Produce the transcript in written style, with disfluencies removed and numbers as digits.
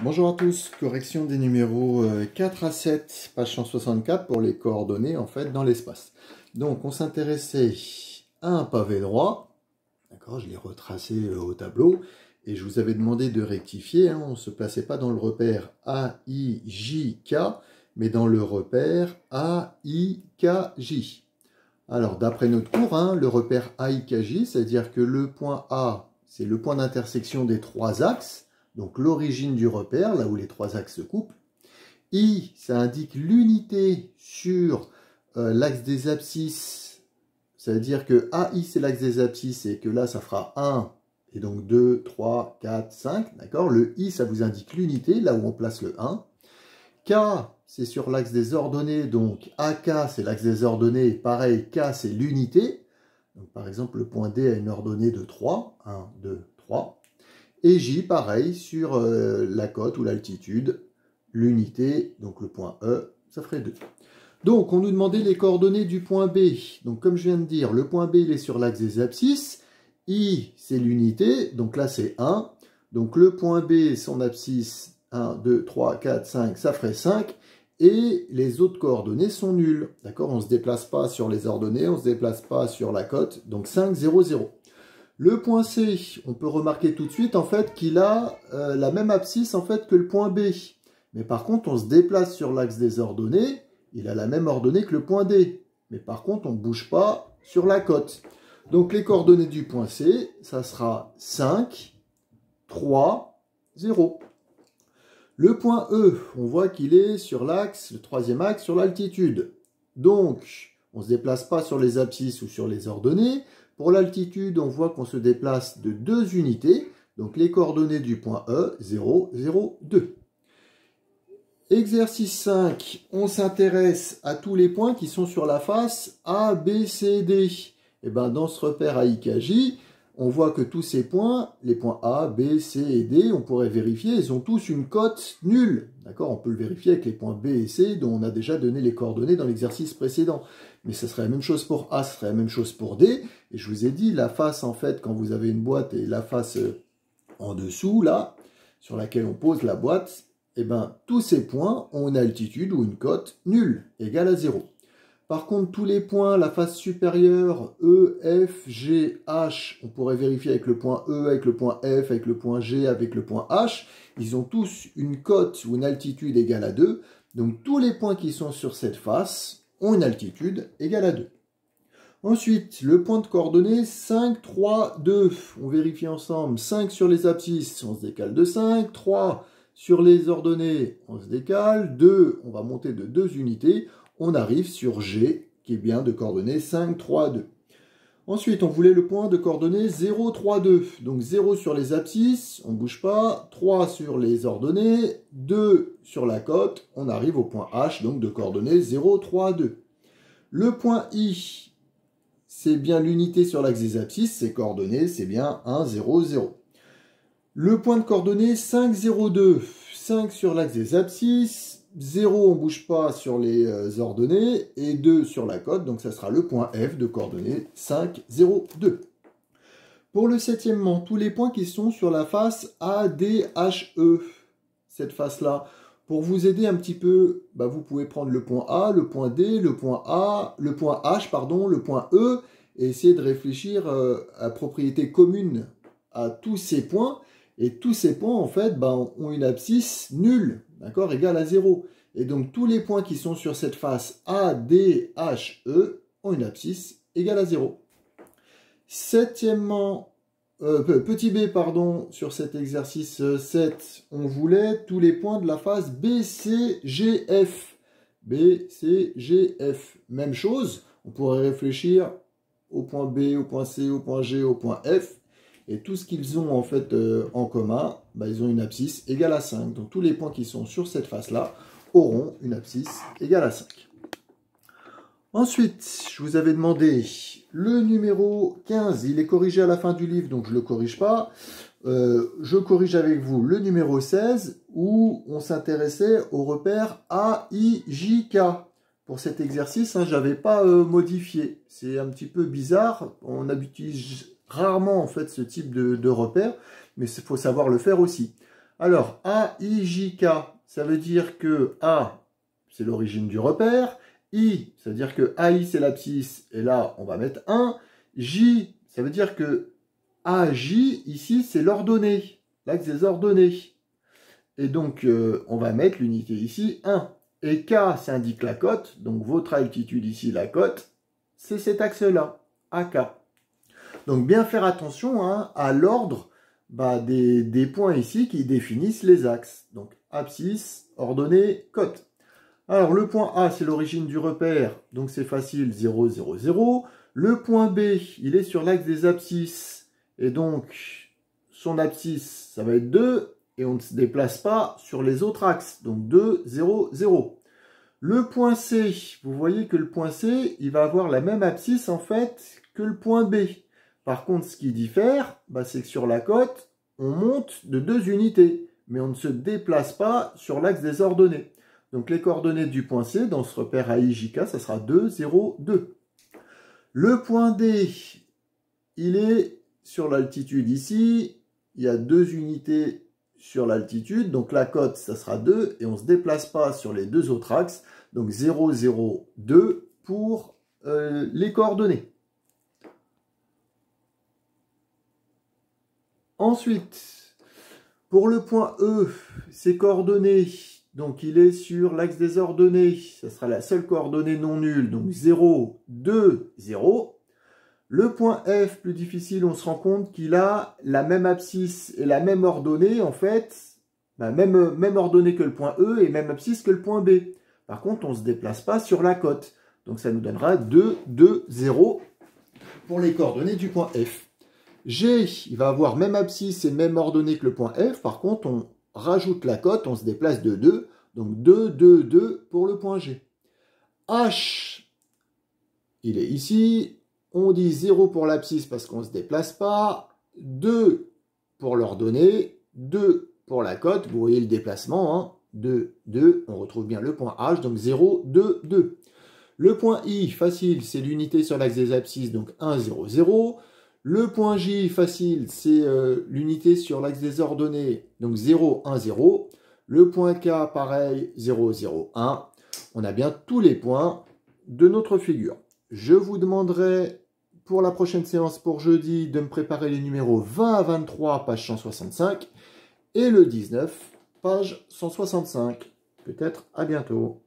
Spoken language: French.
Bonjour à tous, correction des numéros 4 à 7, page 164 pour les coordonnées en fait dans l'espace. Donc on s'intéressait à un pavé droit, d'accord, je l'ai retracé au tableau, et je vous avais demandé de rectifier, on ne se plaçait pas dans le repère AIJK, mais dans le repère AIKJ. Alors d'après notre cours, le repère AIKJ, c'est-à-dire que le point A, c'est le point d'intersection des trois axes, donc l'origine du repère, là où les trois axes se coupent. I, ça indique l'unité sur l'axe des abscisses. Ça veut dire que AI, c'est l'axe des abscisses et que là, ça fera 1, et donc 2, 3, 4, 5. D'accord. Le I, ça vous indique l'unité, là où on place le 1. K, c'est sur l'axe des ordonnées, donc AK, c'est l'axe des ordonnées. Pareil, K, c'est l'unité. Donc par exemple, le point D a une ordonnée de 3. 1, 2, 3. Et J, pareil, sur la cote ou l'altitude, l'unité, donc le point E, ça ferait 2. Donc, on nous demandait les coordonnées du point B. Donc, comme je viens de dire, le point B, il est sur l'axe des abscisses. I, c'est l'unité, donc là, c'est 1. Donc, le point B, son abscisse, 1, 2, 3, 4, 5, ça ferait 5. Et les autres coordonnées sont nulles. D'accord? On ne se déplace pas sur les ordonnées, on ne se déplace pas sur la cote. Donc, 5, 0, 0. Le point C, on peut remarquer tout de suite en fait qu'il a la même abscisse en fait que le point B. Mais par contre, on se déplace sur l'axe des ordonnées, il a la même ordonnée que le point D. Mais par contre, on ne bouge pas sur la cote. Donc les coordonnées du point C, ça sera 5, 3, 0. Le point E, on voit qu'il est sur l'axe, le troisième axe, sur l'altitude. Donc, on ne se déplace pas sur les abscisses ou sur les ordonnées. Pour l'altitude, on voit qu'on se déplace de 2 unités. Donc, les coordonnées du point E, 0, 0, 2. Exercice 5, on s'intéresse à tous les points qui sont sur la face A, B, C, D. Et bien, dans ce repère AIKJ, on voit que tous ces points, les points A, B, C et D, on pourrait vérifier, ils ont tous une cote nulle. D'accord? On peut le vérifier avec les points B et C, dont on a déjà donné les coordonnées dans l'exercice précédent. Mais ça serait la même chose pour A, ce serait la même chose pour D. Et je vous ai dit, la face, en fait, quand vous avez une boîte et la face en dessous, là, sur laquelle on pose la boîte, eh ben, tous ces points ont une altitude ou une cote nulle, égale à 0. Par contre, tous les points, la face supérieure, E, F, G, H, on pourrait vérifier avec le point E, avec le point F, avec le point G, avec le point H. Ils ont tous une cote ou une altitude égale à 2. Donc, tous les points qui sont sur cette face ont une altitude égale à 2. Ensuite, le point de coordonnées 5, 3, 2. On vérifie ensemble. 5 sur les abscisses, on se décale de 5. 3 sur les ordonnées, on se décale. 2, on va monter de 2 unités. On arrive sur G, qui est bien de coordonnées 5, 3, 2. Ensuite, on voulait le point de coordonnées 0, 3, 2. Donc 0 sur les abscisses, on ne bouge pas. 3 sur les ordonnées, 2 sur la cote. On arrive au point H, donc de coordonnées 0, 3, 2. Le point I, c'est bien l'unité sur l'axe des abscisses. Ses coordonnées, c'est bien 1, 0, 0. Le point de coordonnées 5, 0, 2. 5 sur l'axe des abscisses. 0, on ne bouge pas sur les ordonnées, et 2 sur la cote, donc ça sera le point F de coordonnées 5, 0, 2. Pour le septièmement, tous les points qui sont sur la face ADHE, cette face-là, pour vous aider un petit peu, vous pouvez prendre le point A, le point D, le point H, le point E, et essayer de réfléchir à propriété commune à tous ces points. Et tous ces points, en fait, ont une abscisse nulle, d'accord, égale à 0. Et donc, tous les points qui sont sur cette face A, D, H, E ont une abscisse égale à 0. Septièmement, petit b, pardon, sur cet exercice 7, on voulait tous les points de la face B, C, G, F. B, C, G, F. Même chose, on pourrait réfléchir au point B, au point C, au point G, au point F. Et tout ce qu'ils ont en fait en commun, ils ont une abscisse égale à 5. Donc tous les points qui sont sur cette face-là auront une abscisse égale à 5. Ensuite, je vous avais demandé le numéro 15. Il est corrigé à la fin du livre, donc je ne le corrige pas. Je corrige avec vous le numéro 16, où on s'intéressait au repère AIJK. Pour cet exercice, je n'avais pas modifié. C'est un petit peu bizarre. On utilise rarement en fait ce type de repère, mais il faut savoir le faire aussi. Alors, A, I, J, K, ça veut dire que A, c'est l'origine du repère. I, ça veut dire que AI, c'est l'abscisse, et là, on va mettre 1. J, ça veut dire que AJ, ici, c'est l'ordonnée, l'axe des ordonnées. Et donc, on va mettre l'unité ici, 1. Et K, ça indique la cote, donc votre altitude ici, la cote, c'est cet axe-là, AK. Donc, bien faire attention hein, à l'ordre des points ici qui définissent les axes. Donc, abscisse, ordonnée, cote. Alors, le point A, c'est l'origine du repère, donc c'est facile, 0, 0, 0. Le point B, il est sur l'axe des abscisses, et donc, son abscisse, ça va être 2, et on ne se déplace pas sur les autres axes, donc 2, 0, 0. Le point C, vous voyez que le point C, il va avoir la même abscisse, en fait, que le point B. Par contre, ce qui diffère, c'est que sur la cote, on monte de 2 unités, mais on ne se déplace pas sur l'axe des ordonnées. Donc, les coordonnées du point C, dans ce repère AIJK, ça sera 2, 0, 2. Le point D, il est sur l'altitude ici. Il y a 2 unités sur l'altitude. Donc, la cote, ça sera 2. Et on ne se déplace pas sur les 2 autres axes. Donc, 0, 0, 2 pour les coordonnées. Ensuite, pour le point E, ses coordonnées... Donc, il est sur l'axe des ordonnées. Ça sera la seule coordonnée non nulle. Donc, 0, 2, 0. Le point F, plus difficile, on se rend compte qu'il a la même abscisse et la même ordonnée, en fait. Même ordonnée que le point E et même abscisse que le point B. Par contre, on ne se déplace pas sur la cote. Donc, ça nous donnera 2, 2, 0 pour les coordonnées du point F. G, il va avoir même abscisse et même ordonnée que le point F. Par contre, on rajoute la cote, on se déplace de 2. Donc 2, 2, 2 pour le point G. H, il est ici. On dit 0 pour l'abscisse parce qu'on ne se déplace pas. 2 pour l'ordonnée. 2 pour la cote. Vous voyez le déplacement. Hein. 2, 2. On retrouve bien le point H. Donc 0, 2, 2. Le point I, facile, c'est l'unité sur l'axe des abscisses. Donc 1, 0, 0. Le point J, facile, c'est l'unité sur l'axe des ordonnées, donc 0, 1, 0. Le point K, pareil, 0, 0, 1. On a bien tous les points de notre figure. Je vous demanderai pour la prochaine séance pour jeudi de me préparer les numéros 20 à 23, page 165, et le 19, page 165. Peut-être à bientôt.